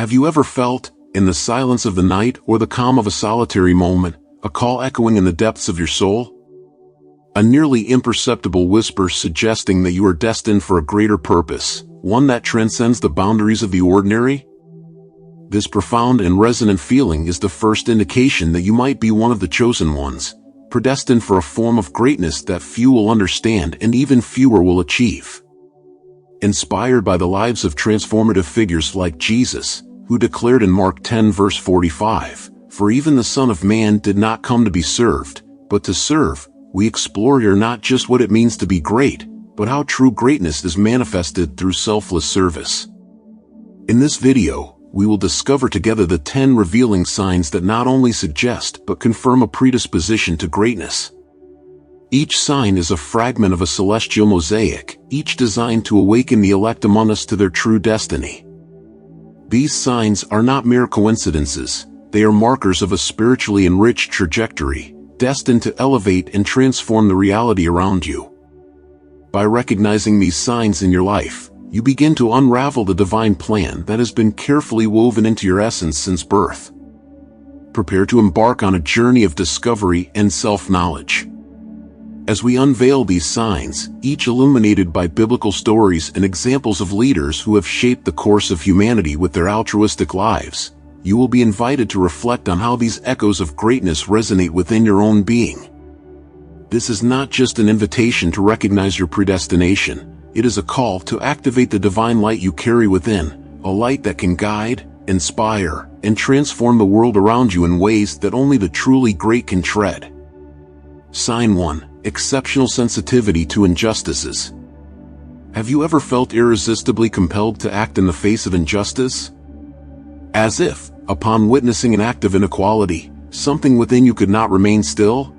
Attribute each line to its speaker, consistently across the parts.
Speaker 1: Have you ever felt, in the silence of the night or the calm of a solitary moment, a call echoing in the depths of your soul? A nearly imperceptible whisper suggesting that you are destined for a greater purpose, one that transcends the boundaries of the ordinary? This profound and resonant feeling is the first indication that you might be one of the chosen ones, predestined for a form of greatness that few will understand and even fewer will achieve. Inspired by the lives of transformative figures like Jesus, who declared in Mark 10 verse 45, "For even the Son of Man did not come to be served, but to serve," we explore here not just what it means to be great, but how true greatness is manifested through selfless service. In this video, we will discover together the 10 revealing signs that not only suggest but confirm a predisposition to greatness. Each sign is a fragment of a celestial mosaic, each designed to awaken the elect among us to their true destiny. These signs are not mere coincidences, they are markers of a spiritually enriched trajectory, destined to elevate and transform the reality around you. By recognizing these signs in your life, you begin to unravel the divine plan that has been carefully woven into your essence since birth. Prepare to embark on a journey of discovery and self-knowledge. As we unveil these signs, each illuminated by biblical stories and examples of leaders who have shaped the course of humanity with their altruistic lives, you will be invited to reflect on how these echoes of greatness resonate within your own being. This is not just an invitation to recognize your predestination, it is a call to activate the divine light you carry within, a light that can guide, inspire, and transform the world around you in ways that only the truly great can tread. Sign 1. Exceptional sensitivity to injustices. Have you ever felt irresistibly compelled to act in the face of injustice? As if, upon witnessing an act of inequality, something within you could not remain still?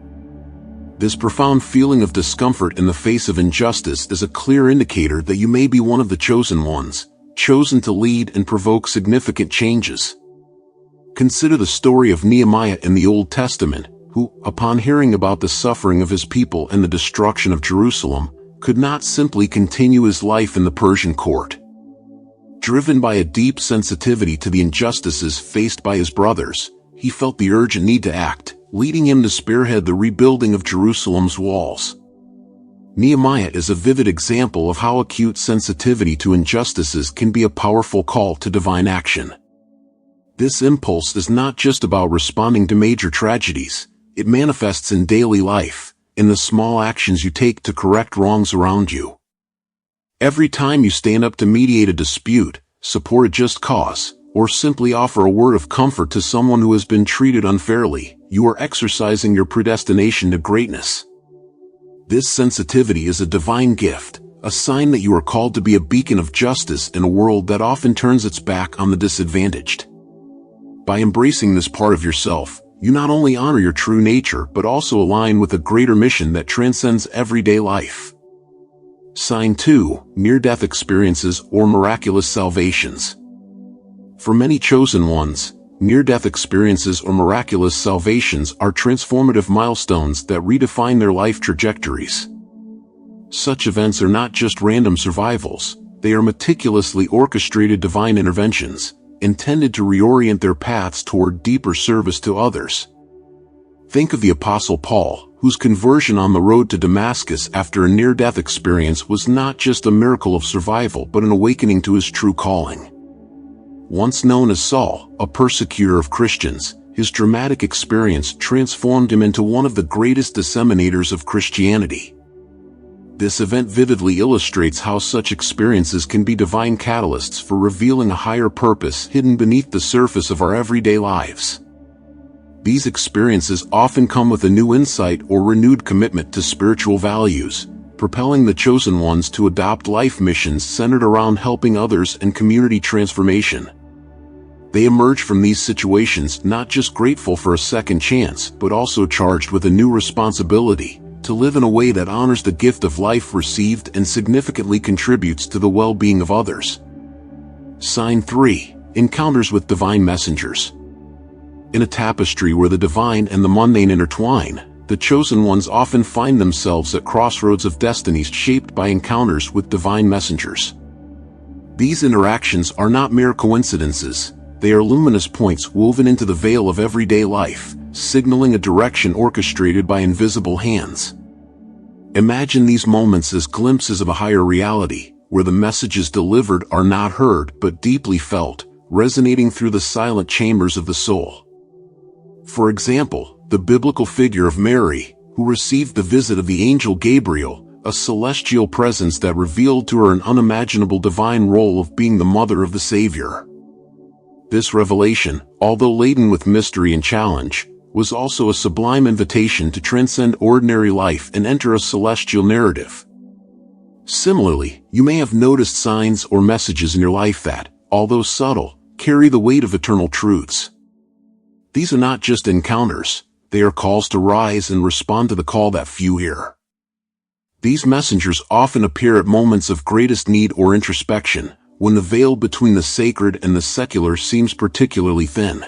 Speaker 1: This profound feeling of discomfort in the face of injustice is a clear indicator that you may be one of the chosen ones, chosen to lead and provoke significant changes. Consider the story of Nehemiah in the Old Testament, who, upon hearing about the suffering of his people and the destruction of Jerusalem, could not simply continue his life in the Persian court. Driven by a deep sensitivity to the injustices faced by his brothers, he felt the urgent need to act, leading him to spearhead the rebuilding of Jerusalem's walls. Nehemiah is a vivid example of how acute sensitivity to injustices can be a powerful call to divine action. This impulse is not just about responding to major tragedies. It manifests in daily life, in the small actions you take to correct wrongs around you. Every time you stand up to mediate a dispute, support a just cause, or simply offer a word of comfort to someone who has been treated unfairly, you are exercising your predestination to greatness. This sensitivity is a divine gift, a sign that you are called to be a beacon of justice in a world that often turns its back on the disadvantaged. By embracing this part of yourself, you not only honor your true nature but also align with a greater mission that transcends everyday life. Sign 2. Near-death experiences or miraculous salvations. For many chosen ones, near-death experiences or miraculous salvations are transformative milestones that redefine their life trajectories. Such events are not just random survivals, they are meticulously orchestrated divine interventions, intended to reorient their paths toward deeper service to others. Think of the Apostle Paul, whose conversion on the road to Damascus after a near-death experience was not just a miracle of survival but an awakening to his true calling. Once known as Saul, a persecutor of Christians, his dramatic experience transformed him into one of the greatest disseminators of Christianity. This event vividly illustrates how such experiences can be divine catalysts for revealing a higher purpose hidden beneath the surface of our everyday lives. These experiences often come with a new insight or renewed commitment to spiritual values, propelling the chosen ones to adopt life missions centered around helping others and community transformation. They emerge from these situations not just grateful for a second chance but also charged with a new responsibility, to live in a way that honors the gift of life received and significantly contributes to the well-being of others. Sign 3. Encounters with divine messengers. In a tapestry where the divine and the mundane intertwine, the chosen ones often find themselves at crossroads of destinies shaped by encounters with divine messengers. These interactions are not mere coincidences, They are luminous points woven into the veil of everyday life, signaling a direction orchestrated by invisible hands. Imagine these moments as glimpses of a higher reality, where the messages delivered are not heard but deeply felt, resonating through the silent chambers of the soul. For example, the biblical figure of Mary, who received the visit of the angel Gabriel, a celestial presence that revealed to her an unimaginable divine role of being the mother of the Savior. This revelation, although laden with mystery and challenge, was also a sublime invitation to transcend ordinary life and enter a celestial narrative. Similarly, you may have noticed signs or messages in your life that, although subtle, carry the weight of eternal truths. These are not just encounters, they are calls to rise and respond to the call that few hear. These messengers often appear at moments of greatest need or introspection, when the veil between the sacred and the secular seems particularly thin.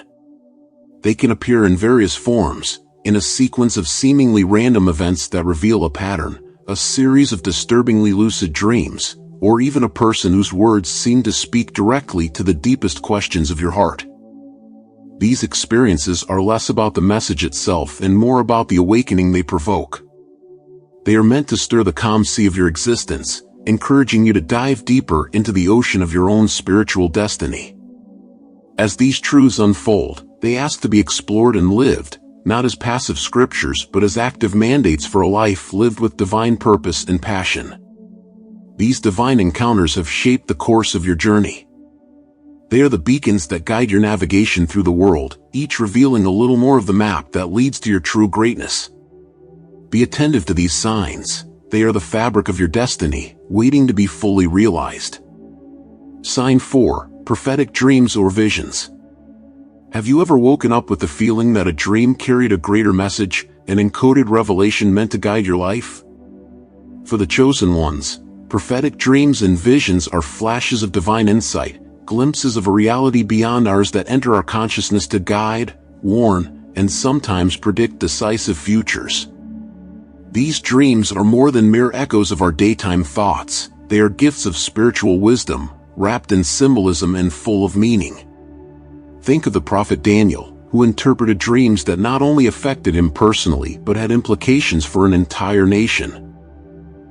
Speaker 1: They can appear in various forms, in a sequence of seemingly random events that reveal a pattern, a series of disturbingly lucid dreams, or even a person whose words seem to speak directly to the deepest questions of your heart. These experiences are less about the message itself and more about the awakening they provoke. They are meant to stir the calm sea of your existence, encouraging you to dive deeper into the ocean of your own spiritual destiny. As these truths unfold, they ask to be explored and lived, not as passive scriptures but as active mandates for a life lived with divine purpose and passion. These divine encounters have shaped the course of your journey. They are the beacons that guide your navigation through the world, each revealing a little more of the map that leads to your true greatness. Be attentive to these signs. They are the fabric of your destiny, waiting to be fully realized. Sign 4. Prophetic dreams or visions. Have you ever woken up with the feeling that a dream carried a greater message, an encoded revelation meant to guide your life? For the chosen ones, prophetic dreams and visions are flashes of divine insight, glimpses of a reality beyond ours that enter our consciousness to guide, warn, and sometimes predict decisive futures. These dreams are more than mere echoes of our daytime thoughts. They are gifts of spiritual wisdom, wrapped in symbolism and full of meaning. Think of the prophet Daniel, who interpreted dreams that not only affected him personally but had implications for an entire nation.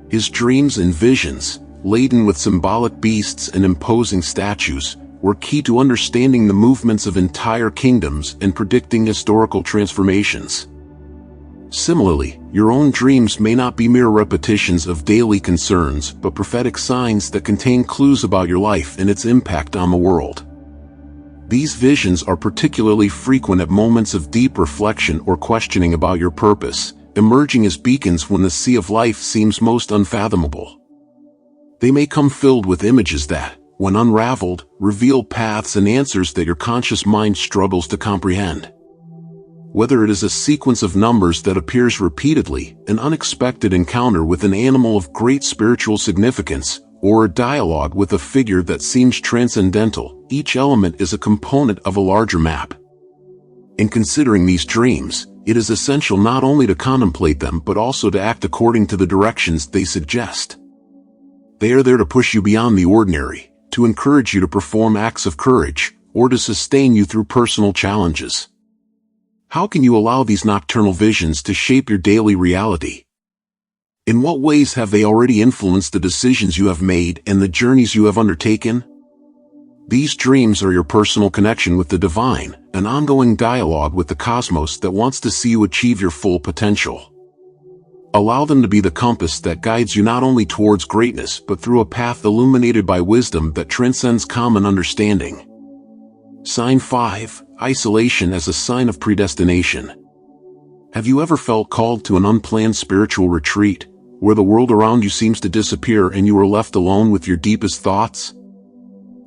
Speaker 1: His dreams and visions, laden with symbolic beasts and imposing statues, were key to understanding the movements of entire kingdoms and predicting historical transformations. Similarly, your own dreams may not be mere repetitions of daily concerns but prophetic signs that contain clues about your life and its impact on the world. These visions are particularly frequent at moments of deep reflection or questioning about your purpose, emerging as beacons when the sea of life seems most unfathomable. They may come filled with images that, when unraveled, reveal paths and answers that your conscious mind struggles to comprehend. Whether it is a sequence of numbers that appears repeatedly, an unexpected encounter with an animal of great spiritual significance, or a dialogue with a figure that seems transcendental, each element is a component of a larger map. In considering these dreams, it is essential not only to contemplate them but also to act according to the directions they suggest. They are there to push you beyond the ordinary, to encourage you to perform acts of courage, or to sustain you through personal challenges. How can you allow these nocturnal visions to shape your daily reality? In what ways have they already influenced the decisions you have made and the journeys you have undertaken? These dreams are your personal connection with the divine, an ongoing dialogue with the cosmos that wants to see you achieve your full potential. Allow them to be the compass that guides you not only towards greatness but through a path illuminated by wisdom that transcends common understanding. Sign 5. Isolation as a sign of predestination. Have you ever felt called to an unplanned spiritual retreat, where the world around you seems to disappear and you are left alone with your deepest thoughts?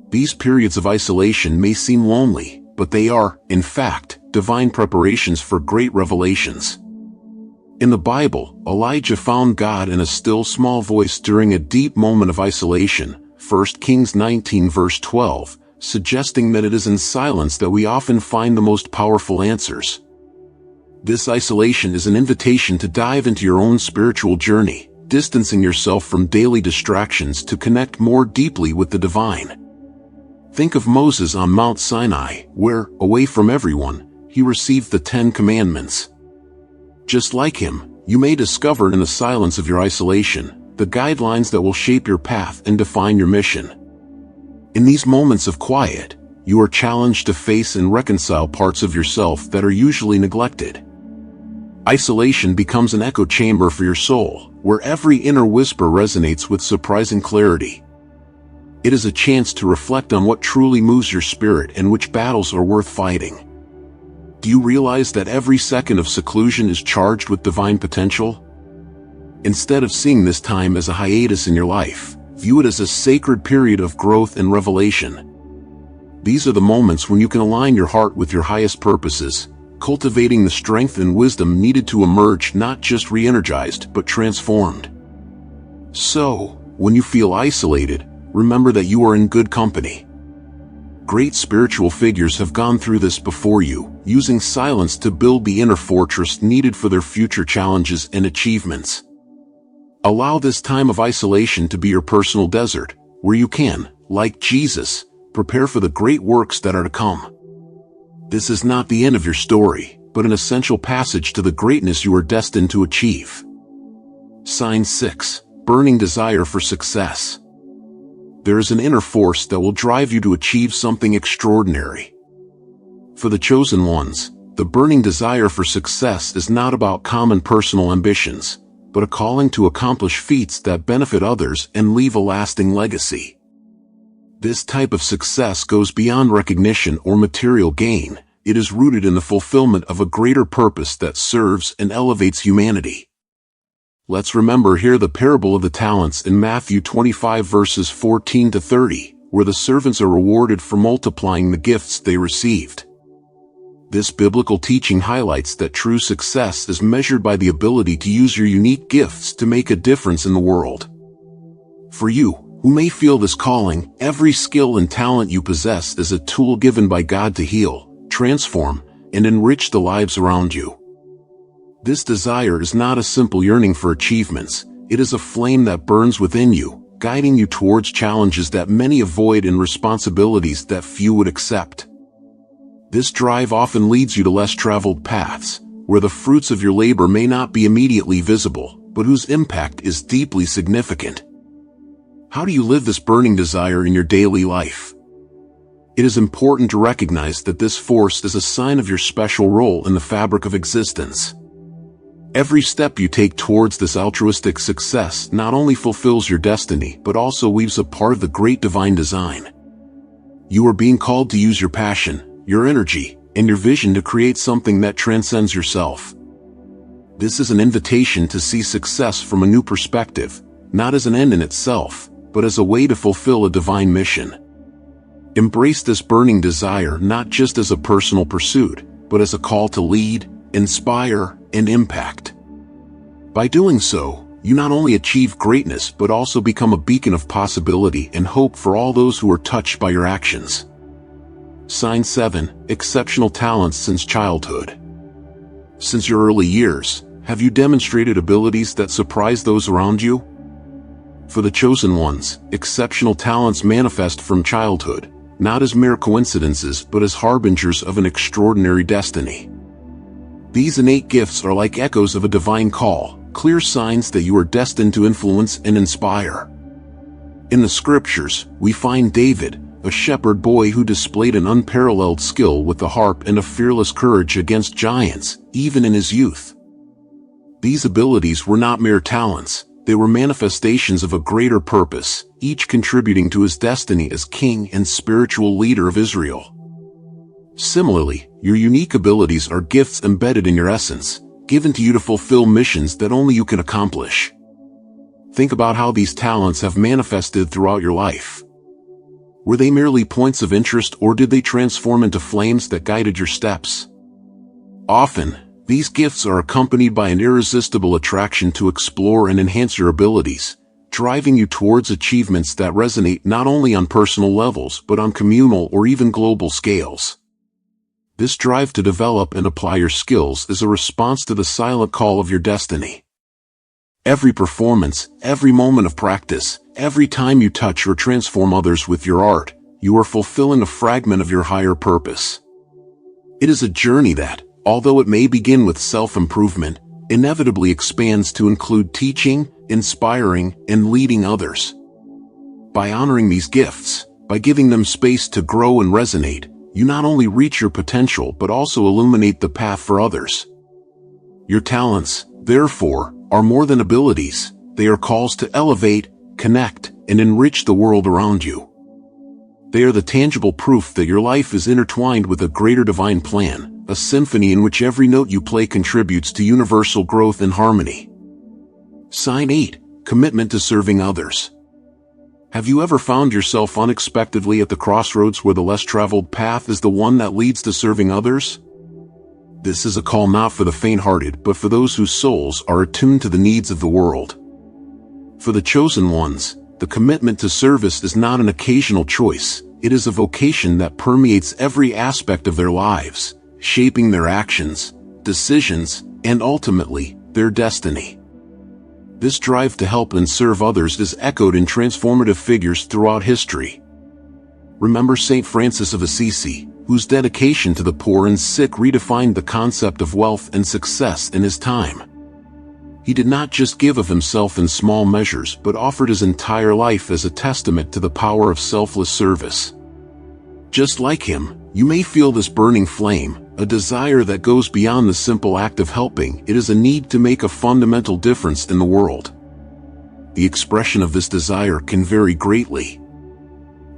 Speaker 1: These periods of isolation may seem lonely, but they are, in fact, divine preparations for great revelations. In the Bible, Elijah found God in a still small voice during a deep moment of isolation, 1 Kings 19 verse 12, suggesting that it is in silence that we often find the most powerful answers. This isolation is an invitation to dive into your own spiritual journey, distancing yourself from daily distractions to connect more deeply with the divine. Think of Moses on Mount Sinai, where, away from everyone, he received the 10 Commandments. Just like him, you may discover in the silence of your isolation the guidelines that will shape your path and define your mission. In these moments of quiet, you are challenged to face and reconcile parts of yourself that are usually neglected. Isolation becomes an echo chamber for your soul, where every inner whisper resonates with surprising clarity. It is a chance to reflect on what truly moves your spirit and which battles are worth fighting. Do you realize that every second of seclusion is charged with divine potential? Instead of seeing this time as a hiatus in your life, view it as a sacred period of growth and revelation. These are the moments when you can align your heart with your highest purposes, cultivating the strength and wisdom needed to emerge not just re-energized but transformed. So, when you feel isolated, remember that you are in good company. Great spiritual figures have gone through this before you, using silence to build the inner fortress needed for their future challenges and achievements. Allow this time of isolation to be your personal desert, where you can, like Jesus, prepare for the great works that are to come. This is not the end of your story, but an essential passage to the greatness you are destined to achieve. Sign 6. Burning desire for success. There is an inner force that will drive you to achieve something extraordinary. For the chosen ones, the burning desire for success is not about common personal ambitions, but a calling to accomplish feats that benefit others and leave a lasting legacy. This type of success goes beyond recognition or material gain. It is rooted in the fulfillment of a greater purpose that serves and elevates humanity. Let's remember here the parable of the talents in Matthew 25 verses 14 to 30, where the servants are rewarded for multiplying the gifts they received. This biblical teaching highlights that true success is measured by the ability to use your unique gifts to make a difference in the world. For you, who may feel this calling, every skill and talent you possess is a tool given by God to heal, transform, and enrich the lives around you. This desire is not a simple yearning for achievements, it is a flame that burns within you, guiding you towards challenges that many avoid and responsibilities that few would accept. This drive often leads you to less traveled paths, where the fruits of your labor may not be immediately visible, but whose impact is deeply significant. How do you live this burning desire in your daily life? It is important to recognize that this force is a sign of your special role in the fabric of existence. Every step you take towards this altruistic success not only fulfills your destiny but also weaves a part of the great divine design. You are being called to use your passion, your energy, and your vision to create something that transcends yourself. This is an invitation to see success from a new perspective, not as an end in itself, but as a way to fulfill a divine mission. Embrace this burning desire not just as a personal pursuit, but as a call to lead, inspire, and impact. By doing so, you not only achieve greatness but also become a beacon of possibility and hope for all those who are touched by your actions. Sign 7. Exceptional talents since childhood. Since your early years, have you demonstrated abilities that surprise those around you? For the chosen ones, exceptional talents manifest from childhood, not as mere coincidences but as harbingers of an extraordinary destiny. These innate gifts are like echoes of a divine call, clear signs that you are destined to influence and inspire. In the scriptures, we find David, a shepherd boy who displayed an unparalleled skill with the harp and a fearless courage against giants, even in his youth. These abilities were not mere talents, they were manifestations of a greater purpose, each contributing to his destiny as king and spiritual leader of Israel. Similarly, your unique abilities are gifts embedded in your essence, given to you to fulfill missions that only you can accomplish. Think about how these talents have manifested throughout your life. Were they merely points of interest or did they transform into flames that guided your steps? Often, these gifts are accompanied by an irresistible attraction to explore and enhance your abilities, driving you towards achievements that resonate not only on personal levels but on communal or even global scales. This drive to develop and apply your skills is a response to the silent call of your destiny. Every performance, every moment of practice, every time you touch or transform others with your art, you are fulfilling a fragment of your higher purpose. It is a journey that, although it may begin with self-improvement, inevitably expands to include teaching, inspiring, and leading others. By honoring these gifts, by giving them space to grow and resonate, you not only reach your potential but also illuminate the path for others. Your talents, therefore, are more than abilities. They are calls to elevate, connect, and enrich the world around you. They are the tangible proof that your life is intertwined with a greater divine plan, a symphony in which every note you play contributes to universal growth and harmony. Sign 8. Commitment to serving others. Have you ever found yourself unexpectedly at the crossroads where the less traveled path is the one that leads to serving others? This is a call not for the faint-hearted but for those whose souls are attuned to the needs of the world. For the chosen ones, the commitment to service is not an occasional choice, it is a vocation that permeates every aspect of their lives, shaping their actions, decisions, and ultimately, their destiny. This drive to help and serve others is echoed in transformative figures throughout history. Remember Saint Francis of Assisi, whose dedication to the poor and sick redefined the concept of wealth and success in his time. He did not just give of himself in small measures but offered his entire life as a testament to the power of selfless service. Just like him, you may feel this burning flame, a desire that goes beyond the simple act of helping. It is a need to make a fundamental difference in the world. The expression of this desire can vary greatly.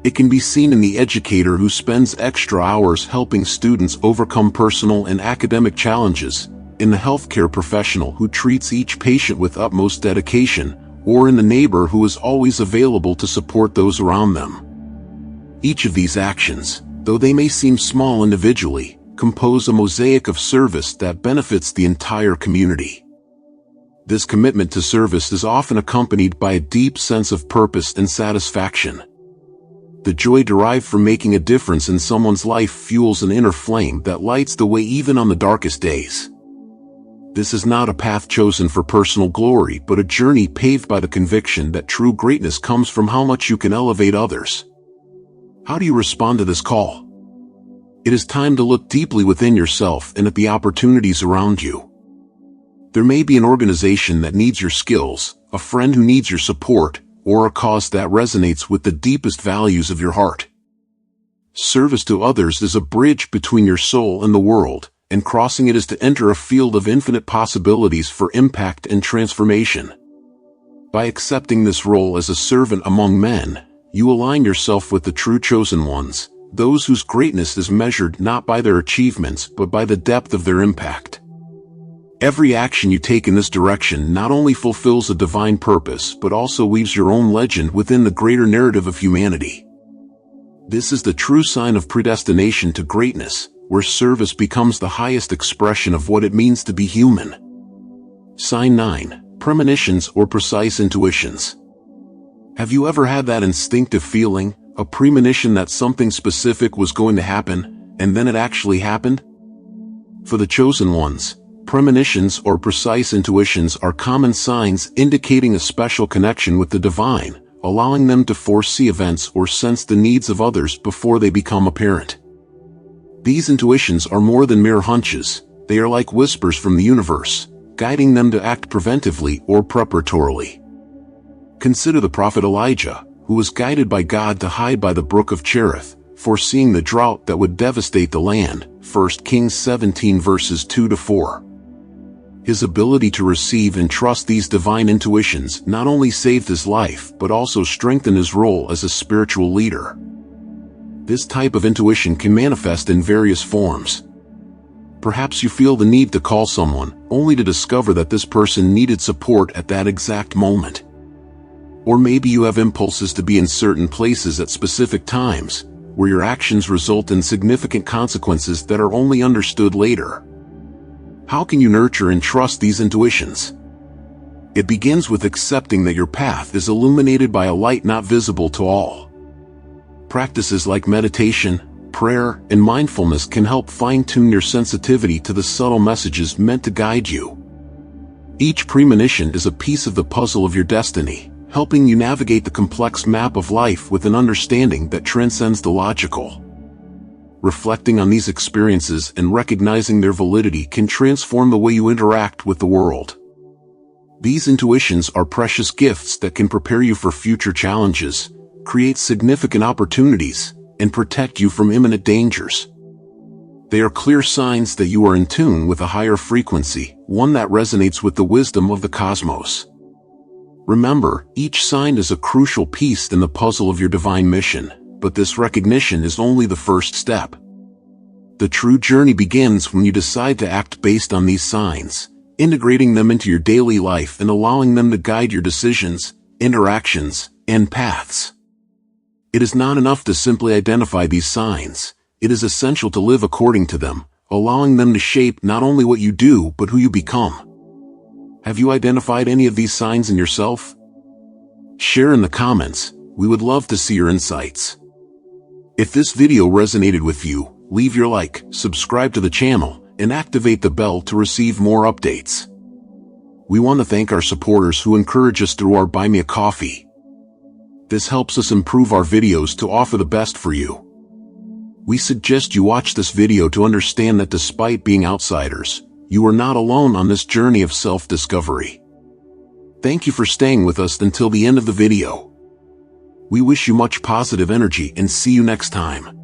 Speaker 1: It can be seen in the educator who spends extra hours helping students overcome personal and academic challenges, in the healthcare professional who treats each patient with utmost dedication, or in the neighbor who is always available to support those around them. Each of these actions, though they may seem small individually, compose a mosaic of service that benefits the entire community. This commitment to service is often accompanied by a deep sense of purpose and satisfaction. The joy derived from making a difference in someone's life fuels an inner flame that lights the way even on the darkest days. This is not a path chosen for personal glory but a journey paved by the conviction that true greatness comes from how much you can elevate others. How do you respond to this call? It is time to look deeply within yourself and at the opportunities around you. There may be an organization that needs your skills, a friend who needs your support, or a cause that resonates with the deepest values of your heart. Service to others is a bridge between your soul and the world, and crossing it is to enter a field of infinite possibilities for impact and transformation. By accepting this role as a servant among men, you align yourself with the true chosen ones, those whose greatness is measured not by their achievements but by the depth of their impact. Every action you take in this direction not only fulfills a divine purpose but also weaves your own legend within the greater narrative of humanity. This is the true sign of predestination to greatness, where service becomes the highest expression of what it means to be human. Sign 9. Premonitions or precise intuitions. Have you ever had that instinctive feeling, a premonition that something specific was going to happen, and then it actually happened? For the chosen ones, premonitions or precise intuitions are common signs indicating a special connection with the divine, allowing them to foresee events or sense the needs of others before they become apparent. These intuitions are more than mere hunches, they are like whispers from the universe, guiding them to act preventively or preparatorily. Consider the prophet Elijah, who was guided by God to hide by the brook of Cherith, foreseeing the drought that would devastate the land, 1 Kings 17 verses 2-4. His ability to receive and trust these divine intuitions not only saved his life but also strengthened his role as a spiritual leader. This type of intuition can manifest in various forms. Perhaps you feel the need to call someone, only to discover that this person needed support at that exact moment. Or maybe you have impulses to be in certain places at specific times, where your actions result in significant consequences that are only understood later. How can you nurture and trust these intuitions? It begins with accepting that your path is illuminated by a light not visible to all. Practices like meditation, prayer, and mindfulness can help fine-tune your sensitivity to the subtle messages meant to guide you. Each premonition is a piece of the puzzle of your destiny, helping you navigate the complex map of life with an understanding that transcends the logical. Reflecting on these experiences and recognizing their validity can transform the way you interact with the world. These intuitions are precious gifts that can prepare you for future challenges, create significant opportunities, and protect you from imminent dangers. They are clear signs that you are in tune with a higher frequency, one that resonates with the wisdom of the cosmos. Remember, each sign is a crucial piece in the puzzle of your divine mission, but this recognition is only the first step. The true journey begins when you decide to act based on these signs, integrating them into your daily life and allowing them to guide your decisions, interactions, and paths. It is not enough to simply identify these signs. It is essential to live according to them, allowing them to shape not only what you do but who you become. Have you identified any of these signs in yourself? Share in the comments. We would love to see your insights. If this video resonated with you, leave your like, subscribe to the channel, and activate the bell to receive more updates. We want to thank our supporters who encourage us through our Buy Me a Coffee. This helps us improve our videos to offer the best for you. We suggest you watch this video to understand that despite being outsiders, you are not alone on this journey of self-discovery. Thank you for staying with us until the end of the video. We wish you much positive energy and see you next time.